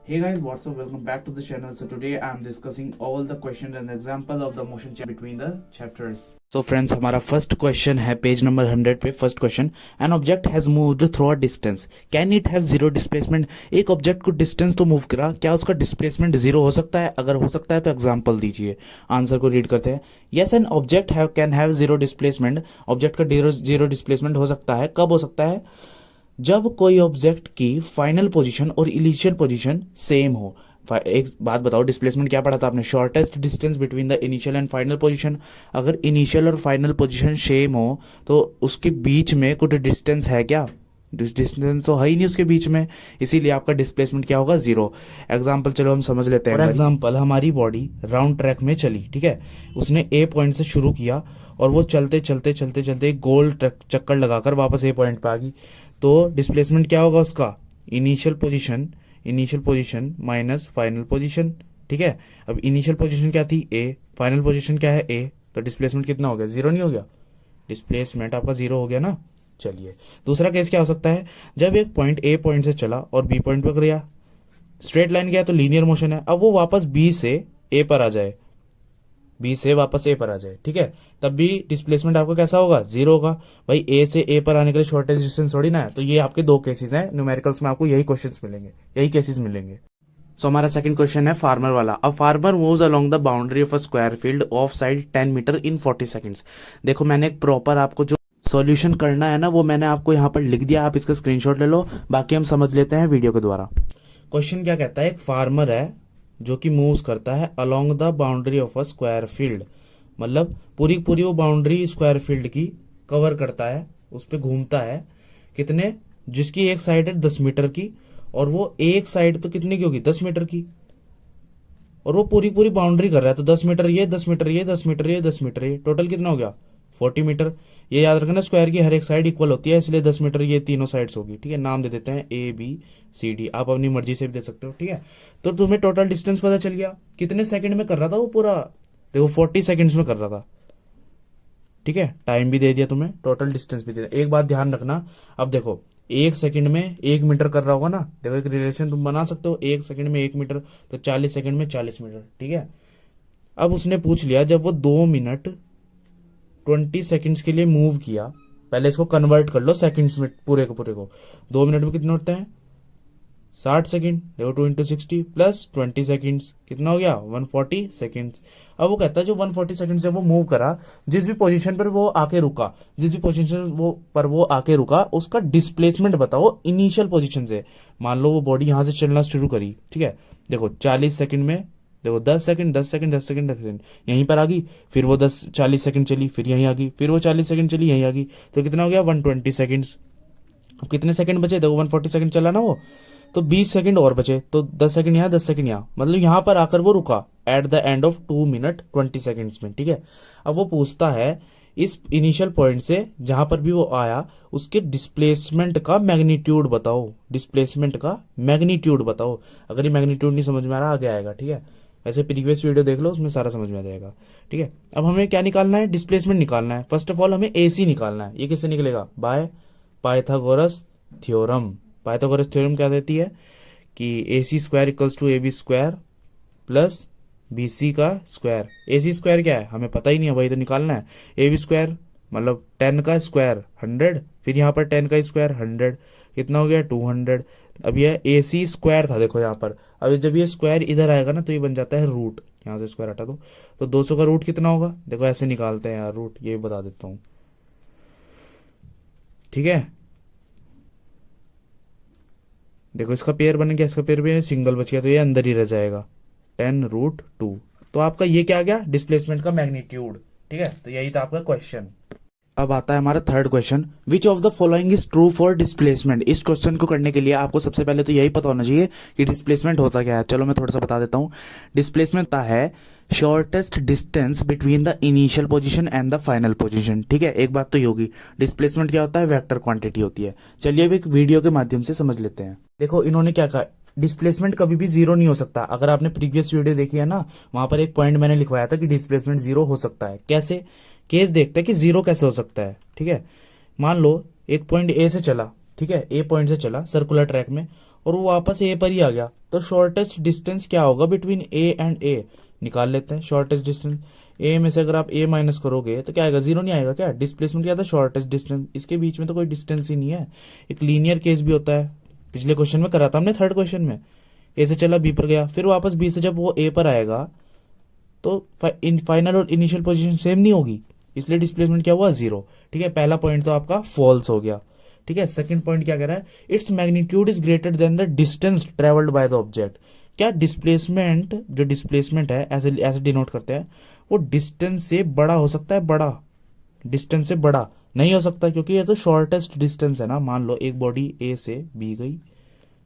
Hey guys, what's up? Welcome back to the channel. So today I'm discussing all the questions and example of the motion change between the chapters. So friends, हमारा first question है page number 100 पे. First question, an object has moved through a distance, can it have zero displacement. एक object को distance तो move करा, क्या उसका displacement zero हो सकता है? अगर हो सकता है तो एग्जांपल दीजिए. आंसर को रीड करते हैं. Yes, an object can have zero displacement. Object का जीरो डिस्प्लेसमेंट हो सकता है. कब हो सकता है? जब कोई ऑब्जेक्ट की फाइनल पोजीशन और इनिशियल पोजीशन सेम हो. एक बात बताओ, डिस्प्लेसमेंट क्या पढ़ा था आपने? Shortest distance between the initial and final position. अगर इनिशियल और फाइनल पोजीशन सेम हो तो उसके बीच में कुछ डिस्टेंस है क्या? डिस्टेंस तो है ही नहीं उसके बीच में, इसीलिए आपका डिस्प्लेसमेंट क्या होगा? जीरो. एग्जाम्पल चलो हम समझ लेते हैं. फॉर एग्जाम्पल, हमारी बॉडी राउंड ट्रैक में चली, ठीक है. उसने ए पॉइंट से शुरू किया और वो चलते चलते चलते चलते गोल चक्कर लगाकर वापस ए पॉइंट पे आ गई. तो डिस्प्लेसमेंट क्या होगा उसका? Initial position minus final position, ठीक है. अब इनिशियल पोजीशन क्या थी? ए. फाइनल पोजीशन क्या है? ए. तो डिस्प्लेसमेंट कितना हो गया? जीरो नहीं हो गया? डिस्प्लेसमेंट आपका जीरो हो गया ना. चलिए, दूसरा केस क्या हो सकता है? जब एक पॉइंट ए पॉइंट से चला और बी पॉइंट पर गया, स्ट्रेट लाइन गया तो लीनियर मोशन है. अब वो वापस बी से ए पर आ जाए, बी से वापस ए पर आ जाए, ठीक है. तब भी डिस्प्लेसमेंट आपका कैसा होगा? जीरो होगा. भाई ए से ए पर आने के लिए शॉर्टेस्ट डिस्टेंस थोड़ी ना है. तो ये आपके दो केसेस हैं. न्यूमेरिकल्स में आपको यही क्वेश्चंस मिलेंगे, यही केसेस मिलेंगे. सो हमारा सेकंड क्वेश्चन है फार्मर वाला. A farmer moves along the boundary of a square field of side 10 metre in 40 seconds. देखो, मैंने एक प्रॉपर आपको जो सॉल्यूशन करना है ना, वो मैंने आपको यहाँ पर लिख दिया. आप इसका स्क्रीनशॉट ले लो, बाकी हम समझ लेते हैं वीडियो के द्वारा. क्वेश्चन क्या कहता है? एक फार्मर है जो कि मूव्स करता है along the boundary of a square field, मतलब पूरी पूरी वो बाउंड्री स्क्वायर फील्ड की कवर करता है, उस पर घूमता है. कितने? जिसकी एक साइड है 10 मीटर की, और वो एक साइड तो कितने की होगी? 10 मीटर की. और वो पूरी पूरी बाउंड्री कर रहा है. तो 10 मीटर ये, 10 मीटर ये, 10 मीटर ये, 10 मीटर ये, टोटल कितना हो गया? 40 मीटर. ये याद रखना, स्क्वायर की हर एक साइड इक्वल होती है, इसलिए 10 मीटर ये तीनों साइड्स होगी, ठीक है. नाम दे देते हैं ए बी सी डी. आप अपनी मर्जी से भी दे सकते हो, ठीक है. तो तुम्हें टोटल डिस्टेंस पता चल गया. कितने सेकंड में कर रहा था वो पूरा? देखो 40 सेकंड्स में कर रहा था, ठीक है. टाइम भी दे दिया तुम्हें, टोटल डिस्टेंस भी दे दिया. एक बात ध्यान रखना, अब देखो, एक सेकंड में 1 मीटर कर रहा होगा ना. देखो, एक रिलेशन तुम बना सकते हो, एक सेकंड में 1 मीटर, तो 40 सेकंड में 40 मीटर, ठीक है. अब उसने पूछ लिया, जब वो 2 मिनट 20 सेकंड्स के लिए मूव किया, पहले इसको कन्वर्ट कर लो सेकंड्स में, पूरे को 2 मिनट में कितने होते हैं? 60 सेकंड. देखो 2 इंटू 60 प्लस 20 सेकंड्स, कितना हो गया? 140 सेकंड्स. अब वो कहता है जो 140 सेकंड से वो मूव करा, जिस भी पोजीशन पर वो आके रुका, जिस भी पोजीशन पर वो आके रुका, उसका डिस्प्लेसमेंट बताओ इनिशियल पोजीशन से. मान लो वो बॉडी यहां से चलना शुरू करी, ठीक है. देखो 40 सेकंड में, देखो 10 सेकंड 10 सेकंड 10 सेकंड 10 सेकंड यहीं पर आ गई, फिर वो 40 सेकंड चली, फिर यहीं आ गई, फिर वो 40 सेकंड चली, यहीं आ गई. तो कितना हो गया? 120 सेकंड्स. अब कितने सेकंड बचे? देखो 140 सेकंड चला ना वो, तो 20 सेकंड और बचे. तो 10 सेकंड यहाँ, 10 सेकंड यहाँ, मतलब यहाँ पर आकर वो रुका at the end of 2 minute 20 seconds में, ठीक है. अब वो पूछता है इस इनिशियल पॉइंट से जहां पर भी वो आया, उसके डिस्प्लेसमेंट का मैग्नीट्यूड बताओ. डिस्प्लेसमेंट का मैग्नीट्यूड बताओ. अगर ये मैग्नीट्यूड नहीं समझ में आ रहा, आगे आएगा, ठीक है. वैसे प्रीवियस वीडियो देख लो, उसमें सारा समझ में आ जाएगा, ठीक है. अब हमें क्या निकालना है? डिस्प्लेसमेंट निकालना है. फर्स्ट ऑफ ऑल हमें एसी निकालना है. ये किससे निकलेगा? By Pythagoras theorem. Pythagoras theorem क्या देती है कि A C square equals to A B square plus B C का स्क्वायर. ए सी स्क्वायर क्या है हमें पता ही नहीं है, वही तो निकालना है. ए बी स्क्वायर मतलब 10 का स्क्वायर 100, फिर यहाँ पर 10 का स्क्वायर 100, कितना हो गया? 200. अब यह ए सी स्क्वायर था, देखो यहाँ पर. अब जब ये स्क्वायर इधर आएगा ना, तो ये बन जाता है रूट. यहाँ से स्क्वायर हटा दो, तो 200 का रूट कितना होगा? देखो ऐसे निकालते हैं यार रूट, ये बता देता हूँ, ठीक है. देखो इसका पेयर बन गया, इसका पेयर भी सिंगल बच गया, तो ये अंदर ही रह जाएगा 10√2. तो आपका ये क्या आ गया? डिस्प्लेसमेंट का मैग्नीट्यूड, ठीक है. तो यही था आपका क्वेश्चन. अब आता है हमारा third question. Which of the following is true for displacement. इस क्वेश्चन को करने के लिए आपको सबसे पहले तो यही पता होना चाहिए कि डिस्प्लेसमेंट होता क्या है. चलो मैं थोड़ा सा बता देता हूँ. डिस्प्लेसमेंट होता है shortest distance between the initial position and the final position, ठीक है. एक बात तो ये होगी. डिस्प्लेसमेंट क्या होता है? वेक्टर क्वांटिटी होती है. चलिए अब एक वीडियो के माध्यम से समझ लेते हैं. देखो इन्होंने क्या कहा, डिस्प्लेसमेंट कभी भी जीरो नहीं हो सकता. अगर आपने प्रीवियस वीडियो देखी है ना, वहां पर एक पॉइंट मैंने लिखवाया था कि डिस्प्लेसमेंट जीरो हो सकता है. कैसे? केस देखते हैं कि जीरो कैसे हो सकता है, ठीक है. मान लो एक पॉइंट ए से चला, ठीक है, ए पॉइंट से चला सर्कुलर ट्रैक में, और वो वापस ए पर ही आ गया, तो शॉर्टेस्ट डिस्टेंस क्या होगा बिटवीन ए एंड ए, निकाल लेते हैं शॉर्टेस्ट डिस्टेंस। ए में से अगर आप ए माइनस करोगे तो क्या आएगा, जीरो नहीं आएगा क्या, डिस्प्लेसमेंट क्या था, शॉर्टेस्ट डिस्टेंस, इसके बीच में तो कोई डिस्टेंस ही नहीं है। एक लीनियर केस भी होता है, पिछले क्वेश्चन में करा था हमने, थर्ड क्वेश्चन में, ए से चला बी पर गया, फिर वापस बी से जब वो ए पर आएगा तो फाइनल और इनिशियल पोजीशन सेम नहीं होगी, इसलिए डिस्प्लेसमेंट क्या हुआ, जीरो। ठीक है, पहला पॉइंट तो आपका फॉल्स हो गया। ठीक है, सेकंड पॉइंट क्या कह रहा है, its magnitude is greater than the distance travelled by the object. क्या डिस्प्लेसमेंट, जो डिस्प्लेसमेंट है ऐसे ऐसे डिनोट करते हैं, वो डिस्टेंस से बड़ा हो सकता है, बड़ा, डिस्टेंस से बड़ा नहीं हो सकता, क्योंकि ये तो शॉर्टेस्ट डिस्टेंस है ना। मान लो एक बॉडी ए से बी गई,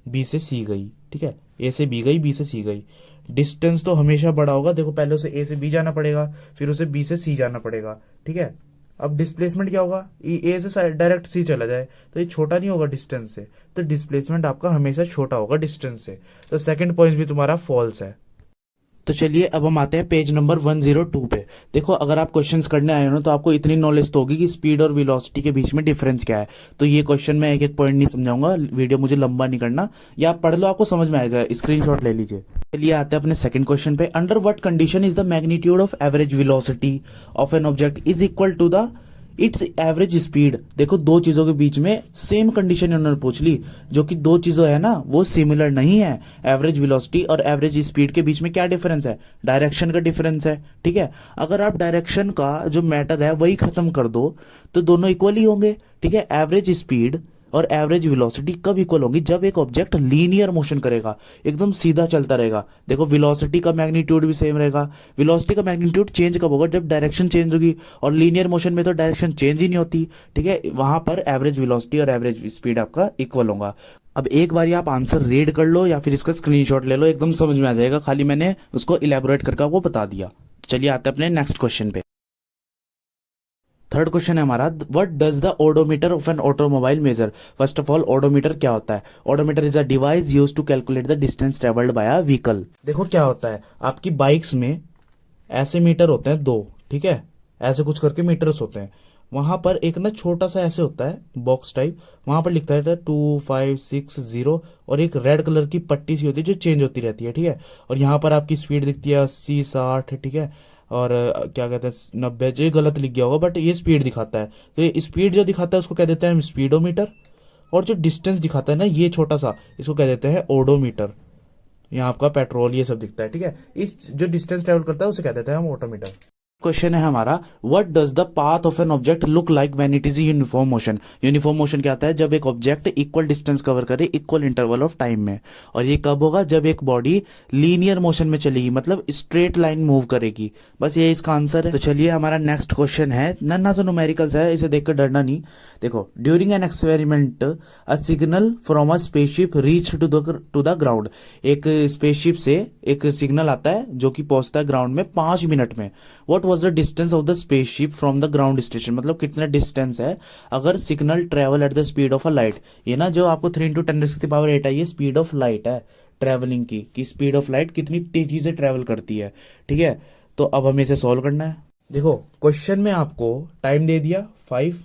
बी से सी गई, ठीक है, ए से बी गई, बी से सी गई, डिस्टेंस तो हमेशा बड़ा होगा। देखो पहले उसे ए से बी जाना पड़ेगा, फिर उसे बी से सी जाना पड़ेगा। ठीक है, अब डिस्प्लेसमेंट क्या होगा, ए से डायरेक्ट सी चला जाए तो ये छोटा नहीं होगा डिस्टेंस से, तो डिस्प्लेसमेंट आपका हमेशा छोटा होगा डिस्टेंस से। तो सेकंड पॉइंट भी तुम्हारा फॉल्स है। तो चलिए अब हम आते हैं पेज नंबर 102 पे। देखो अगर आप क्वेश्चंस करने आए हो ना, तो आपको इतनी नॉलेज तो होगी कि स्पीड और वेलोसिटी के बीच में डिफरेंस क्या है। तो ये क्वेश्चन मैं एक एक पॉइंट नहीं समझाऊंगा, वीडियो मुझे लंबा नहीं करना, या आप पढ़ लो, आपको समझ में आएगा, स्क्रीनशॉट ले लीजिए। चलिए आते हैं अपने सेकंड क्वेश्चन पे। Under what condition is the magnitude of average velocity of an object is equal to the its average speed. देखो दो चीजों के बीच में सेम कंडीशन उन्होंने पूछ ली, जो कि दो चीजों है ना वो सिमिलर नहीं है। एवरेज वेलोसिटी और एवरेज स्पीड के बीच में क्या डिफरेंस है, डायरेक्शन का डिफरेंस है। ठीक है, अगर आप डायरेक्शन का जो मैटर है वही खत्म कर दो तो दोनों इक्वल ही होंगे। ठीक है, एवरेज स्पीड और एवरेज वेलोसिटी कब इक्वल होंगी, जब एक ऑब्जेक्ट लीनियर मोशन करेगा, एकदम सीधा चलता रहेगा। देखो वेलोसिटी का मैग्नीट्यूड भी सेम रहेगा। वेलोसिटी का मैग्नीट्यूड चेंज कब होगा, जब डायरेक्शन चेंज होगी, और लीनियर मोशन में तो डायरेक्शन चेंज ही नहीं होती। ठीक है, वहां पर एवरेज वेलोसिटी और एवरेज स्पीड आपका इक्वल होगा। अब एक बार आप आंसर रीड कर लो या फिर इसका स्क्रीनशॉट ले लो, एकदम समझ में आ जाएगा, खाली मैंने उसको इलेबोरेट करके आपको बता दिया। चलिए आते हैं अपने नेक्स्ट क्वेश्चन पे। थर्ड क्वेश्चन है हमारा, what does the odometer of an automobile measure. First of all odometer क्या होता है, odometer is a device used to calculate the distance travelled by a vehicle. देखो क्या होता है, आपकी बाइक्स में ऐसे मीटर होते हैं दो, ठीक है, ऐसे कुछ करके मीटर्स होते हैं, वहां पर एक ना छोटा सा ऐसे होता है बॉक्स टाइप, वहां पर लिखता है 2560, और एक रेड कलर की पट्टी सी होती है जो चेंज होती रहती है। ठीक है, और यहाँ पर आपकी स्पीड दिखती है 80 60, ठीक है, और क्या कहते हैं 90, जो ये गलत लिख गया होगा बट ये स्पीड दिखाता है। तो ये स्पीड जो दिखाता है उसको कह देते हैं हम स्पीडोमीटर, और जो डिस्टेंस दिखाता है ना ये छोटा सा, इसको कह देते हैं ओडोमीटर। यहाँ आपका पेट्रोल ये सब दिखता है। ठीक है, इस जो डिस्टेंस ट्रेवल करता है उसे कह देते हैं हम ऑटोमीटर। क्वेश्चन है हमारा, what does the path of an object look like when it is uniform motion. Uniform motion क्या आता है, जब एक ऑब्जेक्ट इक्वल डिस्टेंस कवर करे इक्वल इंटरवल ऑफ टाइम में, और ये कब होगा, जब एक बॉडी लीनियर मोशन में चलेगी, मतलब स्ट्रेट लाइन मूव करेगी। बस ये इसका आंसर है। तो चलिए हमारा नेक्स्ट क्वेश्चन है, नन्ना सा न्यूमेरिकल्स है, इसे देखकर डरना नहीं। देखो, during an experiment a signal from a spaceship reach to the ground. एक स्पेसशिप से एक सिग्नल आता है जो कि पहुंचता है ग्राउंड में 5 मिनट में। What was the distance of the spaceship from the ground station, मतलब कितना डिस्टेंस है अगर signal travel at the speed of a light. ये ना जो आपको 3 × 10⁸ है, ये स्पीड ऑफ लाइट है ट्रेवलिंग की, कि स्पीड ऑफ लाइट कितनी तेजी से ट्रेवल करती है। ठीक है, तो अब हमें इसे सॉल्व करना है। देखो क्वेश्चन में आपको टाइम दे दिया 5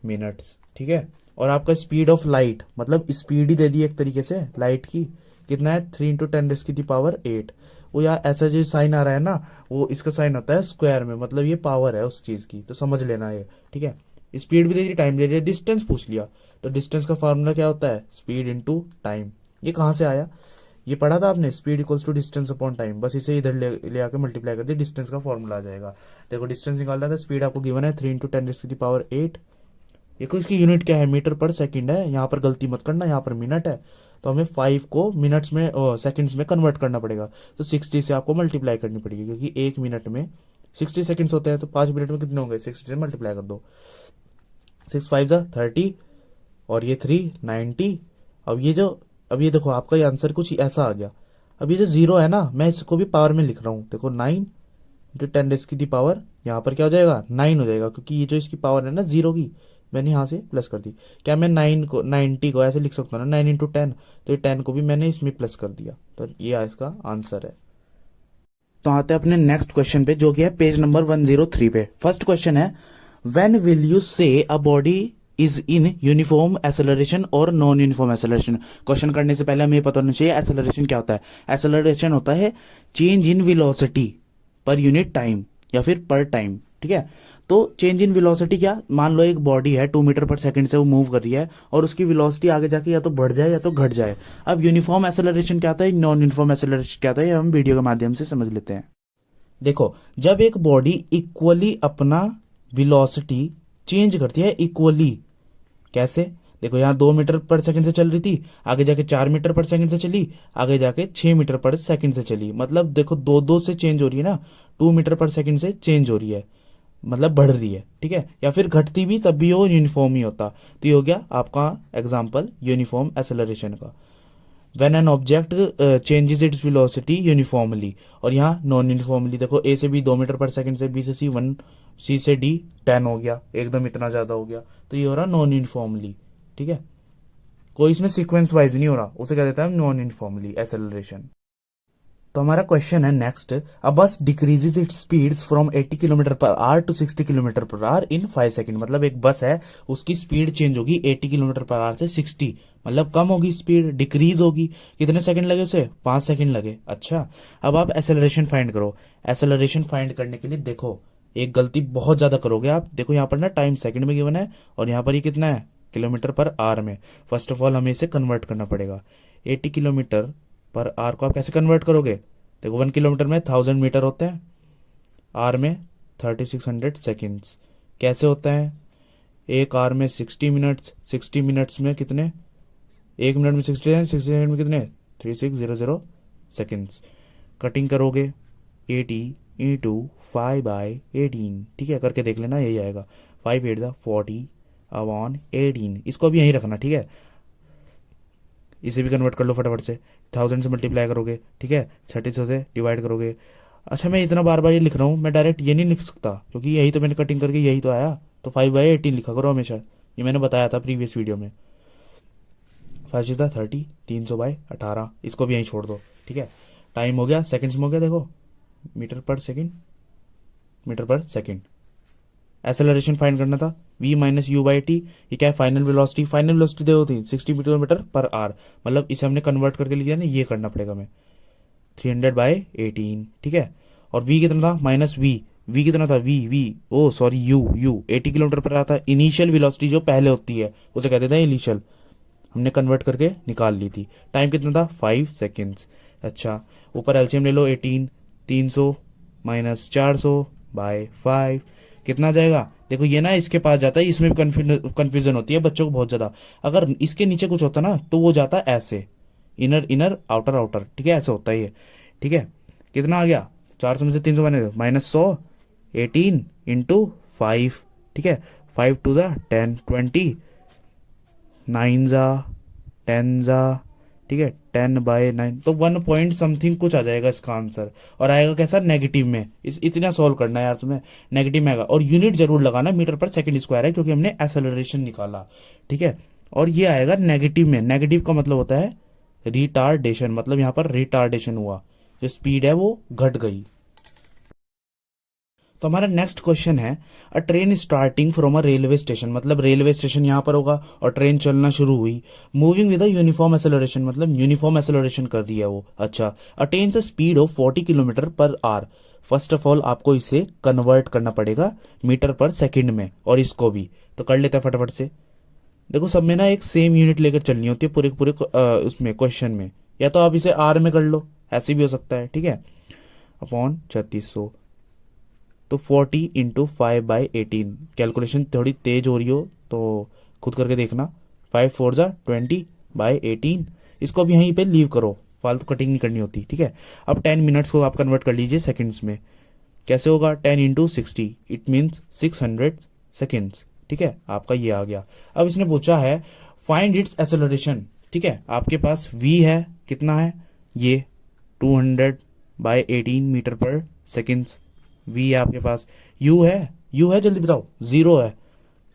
मिनट्स, ठीक है, और आपका स्पीड ऑफ लाइट मतलब स्पीड ही दे दी एक तरीके से लाइट की, कितना है 3 × 10⁸। वो यार ऐसा जो साइन आ रहा है ना, वो इसका साइन होता है स्क्वायर में, मतलब ये पावर है उस चीज की, तो समझ लेना ये। ठीक है, स्पीड भी दे दी, टाइम दे दिया, डिस्टेंस पूछ लिया, तो डिस्टेंस का फार्मूला क्या होता है, स्पीड इनटू टाइम। ये कहाँ से आया, ये पढ़ा था आपने, speed equals to distance upon time, बस इसे इधर ले आके मल्टीप्लाई कर दिया, डिस्टेंस का फॉर्मूला आ जाएगा। देखो डिस्टेंस निकालना था, स्पीड आपको गिवन है 3 × 10⁸। देखो इसकी यूनिट क्या है, मीटर पर सेकंड है, यहाँ पर गलती मत करना, यहाँ पर मिनट है, तो हमें 5 को मिनट्स में सेकंड्स में कन्वर्ट करना पड़ेगा, तो 60 से आपको मल्टीप्लाई करनी पड़ेगी, क्योंकि 1 मिनट में 60 सेकंड्स होते हैं, तो 5 मिनट में कितने होंगे, 60 से मल्टीप्लाई कर दो, 6 5 30, और ये 3 90। अब ये देखो आपका ये आंसर कुछ ऐसा आ गया। अब ये जो जीरो है ना, मैं इसको भी पावर में लिख रहा हूँ, देखो 9 × 10⁻⁴, यहाँ पर क्या हो जाएगा 9 हो जाएगा, क्योंकि ये जो इसकी पावर है ना जीरो की, मैंने यहाँ से प्लस कर दी। क्या मैं 90 को ऐसे लिख सकता हूँ ना, 9 × 10, तो ये 10 को भी मैंने इसमें प्लस कर दिया, तो ये इसका आंसर है। तो आते हैं अपने नेक्स्ट क्वेश्चन पे, जो कि है पेज नंबर 103 पे। फर्स्ट क्वेश्चन है, व्हेन विल यू से a body is in uniform acceleration और नॉन यूनिफॉर्म एक्सेलरेशन। क्वेश्चन करने से पहले हमें पता होना चाहिए एक्सेलरेशन क्या होता है। एक्सेलरेशन होता है change in velocity per unit time या फिर पर टाइम, ठीक है। तो चेंज इन वेलोसिटी क्या, मान लो एक बॉडी है 2 मीटर पर सेकंड से वो मूव कर रही है और उसकी वेलोसिटी आगे जाके या तो बढ़ जाए या तो घट जाए। अब यूनिफॉर्म एक्सेलरेशन क्या होता है, नॉन यूनिफॉर्म एक्सेलरेशन क्या होता है, ये हम वीडियो के माध्यम से समझ लेते हैं। देखो, जब एक बॉडी इक्वली अपना वेलोसिटी चेंज करती है, इक्वली कैसे, देखो यहाँ 2 मीटर पर सेकंड से चल रही थी, आगे जाके 4 मीटर पर सेकंड से चली, आगे जाके 6 मीटर पर सेकंड से चली, मतलब देखो दो दो से चेंज हो रही है ना, 2 मीटर पर सेकंड से चेंज हो रही है, मतलब बढ़ रही है, ठीक है। या फिर घटती भी तब भी वो यूनिफॉर्म ही होता। तो ये हो गया आपका एग्जाम्पल यूनिफॉर्म एक्सेलरेशन का। When an object changes its velocity uniformly, और यहाँ नॉन यूनिफॉर्मली, देखो ए से बी 2 मीटर पर सेकंड से, बी से सी 1, सी से डी 10 हो गया, एकदम इतना ज्यादा हो गया, तो ये हो रहा नॉन यूनिफॉर्मली, ठीक है। कोई इसमें सीक्वेंस वाइज नहीं हो रहा, उसे कह देता है नॉन यूनिफॉर्मली एक्सेलरेशन। तो हमारा क्वेश्चन है next, a bus decreases its speeds from 80 kilometre per hour to 60 kilometre per hour in 5 second. मतलब एक बस है, उसकी स्पीड चेंज होगी 80 किलोमीटर पर आवर से 60, मतलब कम होगी स्पीड, डिक्रीज होगी। कितने सेकंड लगे उसे, 5 सेकंड लगे। अच्छा, अब आप एक्सेलरेशन फाइंड करो। एक्सेलरेशन फाइंड करने के लिए देखो, एक गलती बहुत ज्यादा करोगे आप। देखो यहाँ पर ना टाइम सेकंड में गिवन है और यहाँ पर ये कितना है, किलोमीटर पर आवर में। फर्स्ट ऑफ ऑल हमें इसे कन्वर्ट करना पड़ेगा। 80 किलोमीटर पर आर को आप कैसे कन्वर्ट करोगे, देखो 1 किलोमीटर में 1000 मीटर होते हैं, आर में 3600 सेकेंड्स। कैसे होता है, एक आर में 60 मिनट्स, 60 मिनट्स में कितने, एक मिनट में 60 है, 60 मिनट में कितने 3600 सेकेंड्स। कटिंग करोगे 80 इंटू 5/18, ठीक है, करके देख लेना, यही आएगा 5 8 40 अपॉन 18। इसको भी यहीं रखना, ठीक है। इसे भी कन्वर्ट कर लो फटाफट से, 1000 से मल्टीप्लाई करोगे, ठीक है, 3600 से डिवाइड करोगे। अच्छा, मैं इतना बार बार ये लिख रहा हूँ, मैं डायरेक्ट ये नहीं लिख सकता क्योंकि यही तो मैंने कटिंग करके यही तो आया। तो 5/18 लिखा करो हमेशा, ये मैंने बताया था प्रीवियस वीडियो में। 5 सीधा 30, 300/18, इसको भी यहीं छोड़ दो, ठीक है। टाइम हो गया, सेकंड्स में हो गया, देखो मीटर पर सेकंड, मीटर पर सेकंड। एक्सेलरेशन फाइंड करना था, v minus you by T, ये क्या है, फाइनल वेलोसिटी। फाइनल वेलोसिटी देखो थी 60 किलोमीटर पर आवर, मतलब इसे हमने कन्वर्ट करके लिया ना, ये करना पड़ेगा हमें 300/18, ठीक है। और v कितना था, माइनस v कितना था, ओ सॉरी यू 80 किलोमीटर पर आता है। इनिशियल वेलोसिटी जो पहले होती है उसे कहते थे इनिशियल, हमने कन्वर्ट करके निकाल ली थी। टाइम कितना था, 5 सेकेंड्स। अच्छा, ऊपर एलसीएम ले लो, 18, 300 माइनस 400/5 कितना जाएगा। देखो ये ना इसके पास जाता है, इसमें भी कंफ्यूजन होती है बच्चों को बहुत ज्यादा। अगर इसके नीचे कुछ होता ना तो वो जाता ऐसे, इनर इनर आउटर आउटर, ठीक है, ऐसे होता है ये, ठीक है। कितना आ गया, 400 में से 300 माइनस 100, 18 इंटू 5, ठीक है। 5 2 10, 20, 9 10, ठीक है, 10/9, तो 1 पॉइंट समथिंग कुछ आ जाएगा इसका आंसर। और आएगा कैसा, नेगेटिव में। इतना सॉल्व करना है यार तुम्हें, नेगेटिव में आएगा। और यूनिट जरूर लगाना, मीटर पर सेकंड स्क्वायर है क्योंकि हमने एक्सेलरेशन निकाला, ठीक है। और ये आएगा नेगेटिव में। नेगेटिव का मतलब होता है रिटार्डेशन, मतलब यहाँ पर रिटार्डेशन हुआ, जो स्पीड है वो घट गई। तो हमारा नेक्स्ट क्वेश्चन है, अ train starting from a railway station, मतलब रेलवे स्टेशन यहाँ पर होगा और ट्रेन चलना शुरू हुई, moving with a uniform acceleration, मतलब यूनिफॉर्म एक्सेलरेशन कर दिया वो। अच्छा, attains a speed of 40 kilometre per our. First of all आपको इसे कन्वर्ट करना पड़ेगा मीटर पर सेकंड में, और इसको भी तो कर लेते हैं फटाफट से। देखो सब में ना एक सेम यूनिट लेकर चलनी होती है पूरे पूरे उसमें क्वेश्चन में, या तो आप इसे आर में कर लो, ऐसे भी हो सकता है, ठीक है। अपॉन 3600, तो 40 इंटू 5/18। कैलकुलेशन थोड़ी तेज हो रही हो तो खुद करके देखना। 5 4 20/18, इसको अब यहीं पे लीव करो, फालतू कटिंग नहीं करनी होती, ठीक है। अब 10 मिनट्स को आप कन्वर्ट कर लीजिए सेकंड्स में। कैसे होगा, 10 इंटू 60, इट मीन्स 600 सेकेंड्स, ठीक है। आपका ये आ गया। अब इसने पूछा है फाइंड इट्स एक्सेलरेशन, ठीक है। आपके पास v है, कितना है ये 200/18 मीटर पर सेकेंड्स, v है आपके पास। u है जल्दी बताओ, 0 है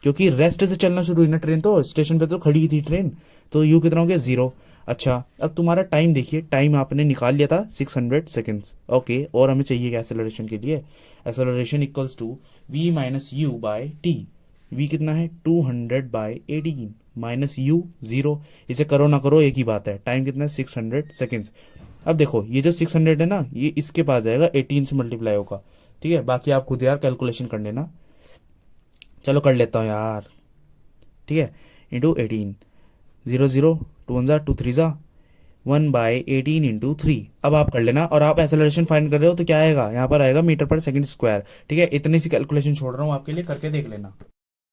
क्योंकि रेस्ट से चलना शुरू हुई ना ट्रेन, तो स्टेशन पे तो खड़ी थी ट्रेन, तो u कितना हो गया, 0। अच्छा, अब तुम्हारा टाइम देखिए, टाइम आपने निकाल लिया था 600 सेकेंड्स, ओके। और हमें चाहिए क्या एक्सेलरेशन के लिए, acceleration equals to v minus u by t, v कितना है 200/18 माइनस u 0। इसे करो ना करो एक ही बात है। टाइम कितना है 600 सेकेंड्स। अब देखो ये जो 600 है ना, ये इसके पास जाएगा 18 से मल्टीप्लाई होगा। ठीक है, बाकी आप खुद यार कैलकुलेशन कर लेना। चलो कर लेता हूँ यार। ठीक है, इंटू 18, 0 0, 2 1 2 3 1/18 इंटू 3। अब आप कर लेना। और आप एक्सेलरेशन फाइंड कर रहे हो तो क्या आएगा, यहाँ पर आएगा मीटर पर सेकंड स्क्वायर। ठीक है, इतनी सी कैलकुलेशन छोड़ रहा हूँ आपके लिए, करके देख लेना।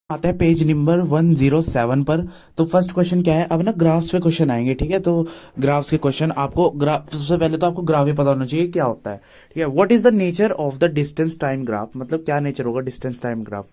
आता है पेज नंबर 107 पर। तो फर्स्ट क्वेश्चन क्या है, अब ना ग्राफ्स पे क्वेश्चन आएंगे। ठीक है, तो ग्राफ्स के क्वेश्चन आपको ग्राफ, सबसे पहले तो आपको ग्राफ ही पता होना चाहिए क्या होता है। ठीक है, what is the nature of the distance time graph, मतलब क्या नेचर होगा distance time graph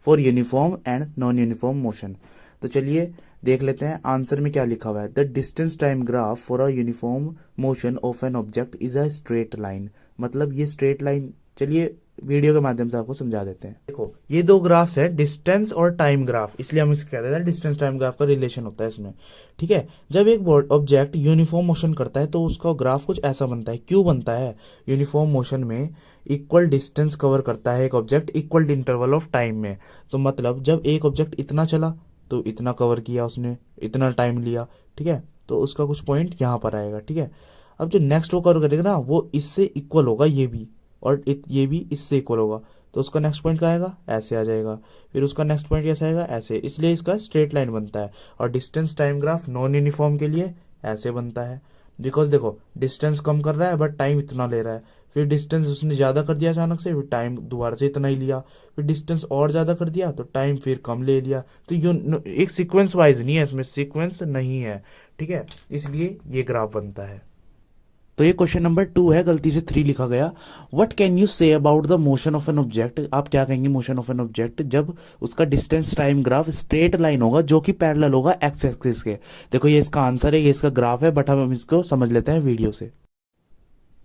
for uniform and non uniform motion. तो चलिए देख लेते हैं आंसर में क्या लिखा हुआ है। The distance time graph for a uniform motion of an object is a straight line. मतलब ये स्ट्रेट लाइन, चलिए वीडियो के माध्यम से आपको समझा देते हैं। देखो ये दो ग्राफ्स है, डिस्टेंस और टाइम ग्राफ, इसलिए हम इसे कह देते हैं डिस्टेंस टाइम ग्राफ का रिलेशन होता है इसमें। ठीक है, जब एक ऑब्जेक्ट यूनिफॉर्म मोशन करता है तो उसका ग्राफ कुछ ऐसा बनता है। क्यों बनता है, यूनिफॉर्म मोशन में इक्वल डिस्टेंस कवर करता है एक object equal interval of time में। तो मतलब जब एक ऑब्जेक्ट इतना चला तो इतना कवर किया उसने, इतना टाइम लिया। ठीक है, तो उसका कुछ पॉइंट यहाँ पर आएगा। ठीक है, अब जो नेक्स्ट वो कवर करेगा ना, वो इससे इक्वल होगा ये भी, और ये भी इससे इक्वल होगा। तो उसका नेक्स्ट पॉइंट क्या आएगा, ऐसे आ जाएगा। फिर उसका नेक्स्ट पॉइंट कैसे आएगा, ऐसे। इसलिए इसका स्ट्रेट लाइन बनता है। और distance time graph non uniform के लिए ऐसे बनता है। बिकॉज देखो डिस्टेंस कम कर रहा है बट टाइम इतना ले रहा है। फिर डिस्टेंस उसने ज़्यादा कर दिया अचानक से, फिर टाइम दोबारा से इतना ही लिया। फिर डिस्टेंस और ज़्यादा कर दिया तो टाइम फिर कम ले लिया। तो एक सीक्वेंस वाइज नहीं है, इसमें सीक्वेंस नहीं है। ठीक है, इसलिए ये ग्राफ बनता है। तो ये क्वेश्चन नंबर 2 है, गलती से 3 लिखा गया। What can you say about the motion of an object, आप क्या कहेंगे मोशन ऑफ एन ऑब्जेक्ट जब उसका distance time graph straight line होगा जो कि पैरेलल होगा एक्स एक्सिस के। देखो ये इसका आंसर है, ये इसका ग्राफ है, बट हम इसको समझ लेते हैं वीडियो से।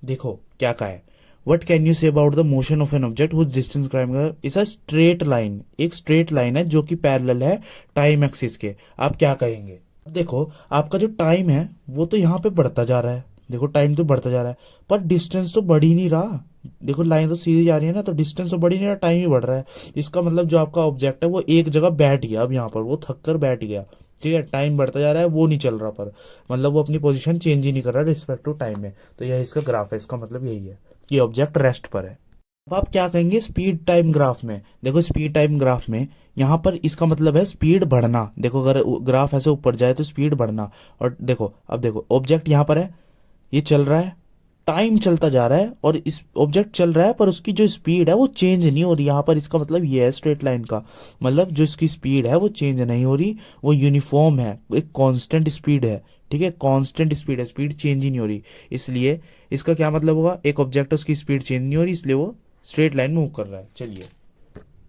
देखो क्या कहा है, what can you say about the motion of an object whose distance time is a straight line. एक स्ट्रेट लाइन है जो कि पैरेलल है टाइम एक्सिस के। आप क्या कहेंगे, देखो आपका जो टाइम है वो तो यहाँ पे बढ़ता जा रहा है। देखो टाइम तो बढ़ता जा रहा है पर डिस्टेंस तो बढ़ ही नहीं रहा। देखो लाइन तो सीधी जा रही है ना, तो डिस्टेंस तो बढ़ ही नहीं रहा, टाइम ही बढ़ रहा है। इसका मतलब जो आपका ऑब्जेक्ट है वो एक जगह बैठ गया, अब यहाँ पर वो थक कर बैठ गया। ठीक है, टाइम बढ़ता जा रहा है, वो नहीं चल रहा, पर मतलब वो अपनी पोजीशन चेंज ही नहीं कर रहा रिस्पेक्ट टू टाइम में। तो यह इसका ग्राफ है, इसका मतलब यही है कि ऑब्जेक्ट रेस्ट पर है। अब आप क्या कहेंगे स्पीड टाइम ग्राफ में, देखो स्पीड टाइम ग्राफ में यहाँ पर इसका मतलब है स्पीड बढ़ना। देखो अगर ग्राफ ऐसे ऊपर जाए तो स्पीड बढ़ना। और देखो अब देखो ऑब्जेक्ट यहाँ पर है, ये चल रहा है, टाइम चलता जा रहा है और इस ऑब्जेक्ट चल रहा है पर उसकी जो स्पीड है वो चेंज नहीं हो रही। यहाँ पर इसका मतलब ये है स्ट्रेट लाइन का मतलब जो इसकी स्पीड है वो चेंज नहीं हो रही, वो यूनिफॉर्म है, एक कांस्टेंट स्पीड है। ठीक है, कांस्टेंट स्पीड है, स्पीड चेंज ही नहीं हो रही। इसलिए इसका क्या मतलब होगा, एक ऑब्जेक्ट उसकी स्पीड चेंज नहीं हो रही इसलिए वो स्ट्रेट लाइन मूव कर रहा है। चलिए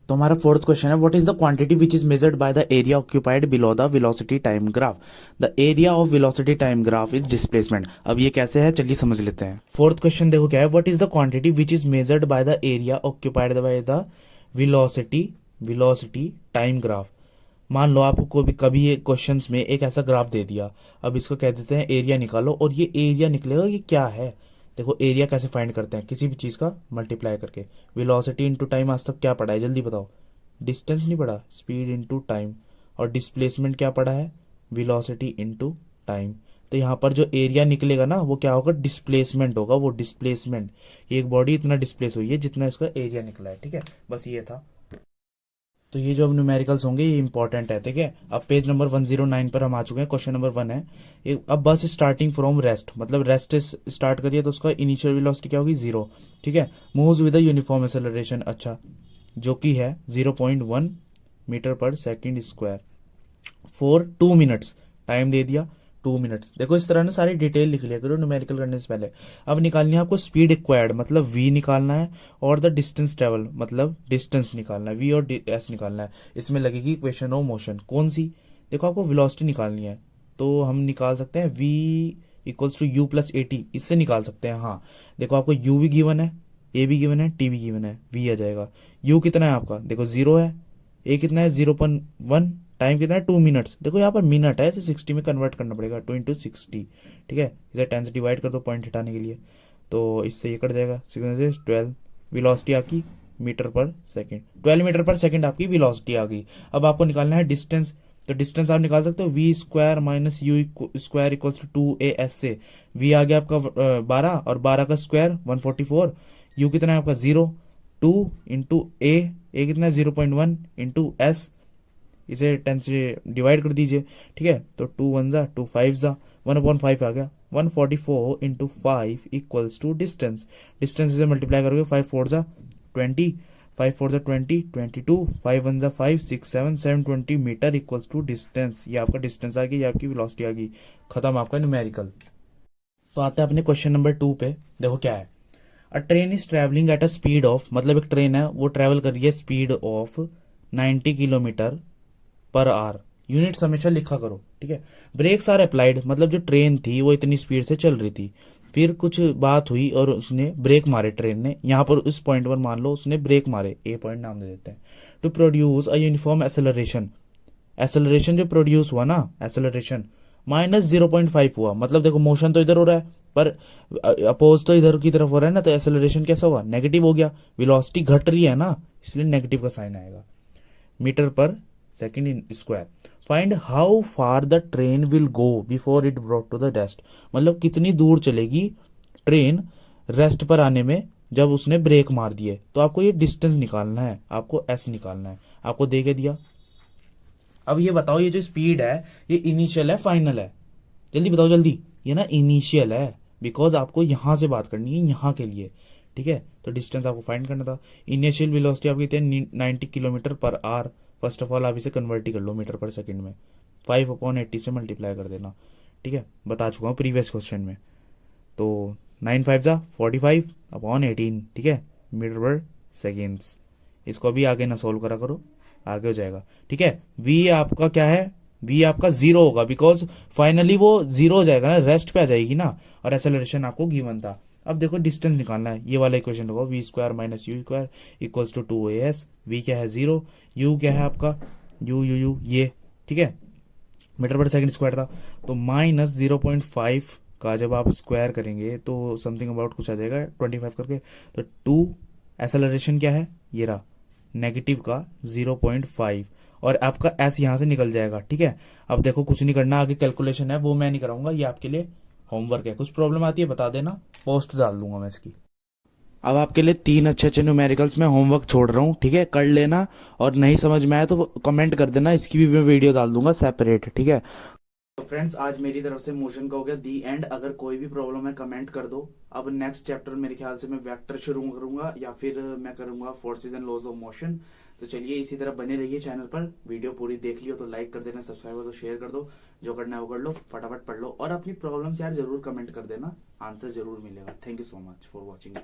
तो हमारा फोर्थ क्वेश्चन है, what is the quantity which is measured by the area occupied below the velocity time graph. The area of velocity time graph is displacement. अब ये कैसे है चलिए समझ लेते हैं। फोर्थ क्वेश्चन देखो क्या है, what is the quantity which is measured by the area occupied by the velocity time graph. मान लो आपको कभी एक क्वेश्चन में एक ऐसा ग्राफ दे दिया, अब इसको कह देते हैं एरिया निकालो, और ये एरिया निकलेगा ये क्या है। देखो एरिया कैसे फाइंड करते हैं, किसी भी चीज का मल्टीप्लाई करके। वेलोसिटी इनटू टाइम आज तक क्या पढ़ा है जल्दी बताओ, डिस्टेंस नहीं पढ़ा, स्पीड इनटू टाइम। और डिस्प्लेसमेंट क्या पढ़ा है, वेलोसिटी इनटू टाइम। तो यहाँ पर जो एरिया निकलेगा ना वो क्या होगा, डिस्प्लेसमेंट होगा। वो डिस्प्लेसमेंट, एक बॉडी इतना डिस्प्लेस हुई है जितना इसका एरिया निकला है। ठीक है, बस ये था। तो ये जो अब न्यूमेरिकल्स होंगे ये इंपॉर्टेंट है। ठीक है, अब पेज नंबर 109 पर हम आ चुके हैं। क्वेश्चन नंबर 1 है, अब बस स्टार्टिंग फ्रॉम रेस्ट, मतलब रेस्ट स्टार्ट करिए तो उसका इनिशियल वेलोसिटी क्या होगी 0। ठीक है, मूव्स विद यूनिफॉर्म एक्सेलरेशन, अच्छा जो कि है 0.1 मीटर पर second square for 2 minutes. Time दे दिया 2 मिनट्स। देखो इस तरह ना सारी डिटेल लिख लिया करो न्यूमेरिकल करने से पहले। अब निकालनी है आपको स्पीड एक्वायर्ड, मतलब v निकालना है, और द डिस्टेंस ट्रेवल मतलब डिस्टेंस निकालना है, v और s निकालना है। इसमें लगेगी इक्वेशन ऑफ मोशन, कौन सी, देखो आपको वेलोसिटी निकालनी है तो हम निकाल सकते हैं v equals to u plus AT, इससे निकाल सकते हैं। हाँ देखो आपको u भी गिवन है, a भी गिवन है, t भी गिवन है, v आ जाएगा। u कितना है आपका, देखो 0 है, a कितना है 0.1, टाइम कितना है 2 मिनट्स। देखो यहाँ पर मिनट है, इसे 60 में कन्वर्ट करना पड़ेगा, 2 इंटू 60। ठीक है, इसे 10 से डिवाइड कर दो पॉइंट हटाने के लिए, तो इससे ये कट जाएगा 6 से 12। वेलोसिटी आपकी मीटर पर सेकेंड, 12 मीटर पर सेकेंड आपकी वेलोसिटी आ गई। अब आपको निकालना है डिस्टेंस, तो डिस्टेंस आप निकाल सकते हो v square minus u square equals to 2as से। वी आ गया आपका 12 और 12 का स्क्वायर 144, यू कितना है आपका 0, 2 इंटू ए कितना है 0.1 इंटू एस, इसे 10 से डिवाइड कर दीजिए, ठीक है। तो 2 1 जा 2 5 जा 1/5 आ गया, 144 into 5 equals to distance, distance से मल्टीप्लाई करोगे 5 4 जा 20, 5 4 जा 20, 22, 5 1 जा 5 6 7 720 मीटर इक्वल्स टू डिस्टेंस। ये आपका डिस्टेंस आ गया, ये आपकी वेलोसिटी आ गई, खत्म आपका न्यूमेरिकल। तो आते हैं अपने क्वेश्चन नंबर 2 पे। देखो क्या है, अ train is travelling at a speed of, मतलब एक ट्रेन है वो ट्रेवल कर रही है speed of 90 kilometre per our, units हमेशा लिखा करो, ठीक है। ब्रेक्स आर अप्लाइड, मतलब जो ट्रेन थी वो इतनी स्पीड से चल रही थी, फिर कुछ बात हुई और उसने ब्रेक मारे ट्रेन ने, यहां पर इस पॉइंट पर मान लो उसने ब्रेक मारे, ए पॉइंट नाम दे देते हैं। To produce a uniform acceleration, acceleration जो प्रोड्यूस हुआ ना, एक्सेलरेशन माइनस 0.5 हुआ, मतलब देखो मोशन तो इधर हो रहा है पर अपोज तो इधर की तरफ हो रहा है ना, तो एक्सेलरेशन कैसा हुआ, नेगेटिव हो गया, वेलोसिटी घट रही है ना, इसलिए नेगेटिव का साइन आएगा। मीटर पर second in square, find how far the train will go before it brought to the rest, मतलब कितनी दूर चलेगी ट्रेन रेस्ट पर आने में जब उसने ब्रेक मार दिए। तो आपको ये डिस्टेंस निकालना है, आपको एस निकालना है, आपको दे के दिया। अब ये बताओ ये जो स्पीड है ये इनिशियल है फाइनल है, जल्दी बताओ जल्दी। ये ना इनिशियल है, बिकॉज आपको यहां से बात करनी है यहाँ के लिए, ठीक है। तो डिस्टेंस आपको फाइंड करना था। इनिशियल वेलोसिटी आपकी थी 90 kilometre per our. First of all आप इसे कन्वर्ट ही कर लो मीटर पर सेकंड में, 5/80 से मल्टीप्लाई कर देना, ठीक है। बता चुका हूँ प्रीवियस क्वेश्चन में। तो 9 5 जा 45/18, ठीक है, मीटर पर सेकेंड्स। इसको अभी आगे ना सोल्व करा करो, आगे हो जाएगा, ठीक है। v आपका क्या है, v आपका 0 होगा, बिकॉज फाइनली वो 0 हो जाएगा ना, रेस्ट पे आ जाएगी ना, और एक्सेलरेशन आपको गिवन था। अब देखो डिस्टेंस निकालना है, ये वाला इक्वेशन होगा v square minus u square equals to 2as। v क्या है 0, u क्या है आपका u ये, ठीक है, मीटर पर सेकंड स्क्वायर था। तो माइनस 0.5 का जब आप स्क्वायर करेंगे तो समथिंग अबाउट कुछ आ जाएगा 25 करके। तो 2 एक्सेलरेशन क्या है, ये रहा नेगेटिव का 0.5, और आपका एस यहां से निकल जाएगा, ठीक है। अब देखो कुछ नहीं करना, आगे कैलकुलेशन है वो मैं नहीं कराऊंगा, ये आपके लिए होमवर्क है। कुछ प्रॉब्लम आती है बता देना, पोस्ट डाल दूंगा मैं इसकी। अब आपके लिए 3 अच्छे अच्छे न्यूमेरिकल्स में होमवर्क छोड़ रहा हूँ, ठीक है, कर लेना, और नहीं समझ में आया तो कमेंट कर देना, इसकी भी मैं वीडियो डाल दूंगा सेपरेट, ठीक है। तो फ्रेंड्स आज मेरी तरफ से मोशन का हो गया दी एंड। अगर कोई भी प्रॉब्लम है कमेंट कर दो। अब नेक्स्ट चैप्टर मेरे ख्याल से मैं वेक्टर शुरू करूंगा या फिर मैं करूंगा forces and laws of motion. तो चलिए इसी तरह बने रहिए चैनल पर। वीडियो पूरी देख लियो तो लाइक कर देना, सब्सक्राइब हो तो शेयर कर दो, जो करना है वो कर लो, फटाफट पढ़ लो, और अपनी प्रॉब्लम्स यार जरूर कमेंट कर देना, आंसर जरूर मिलेगा। Thank you so much for watching.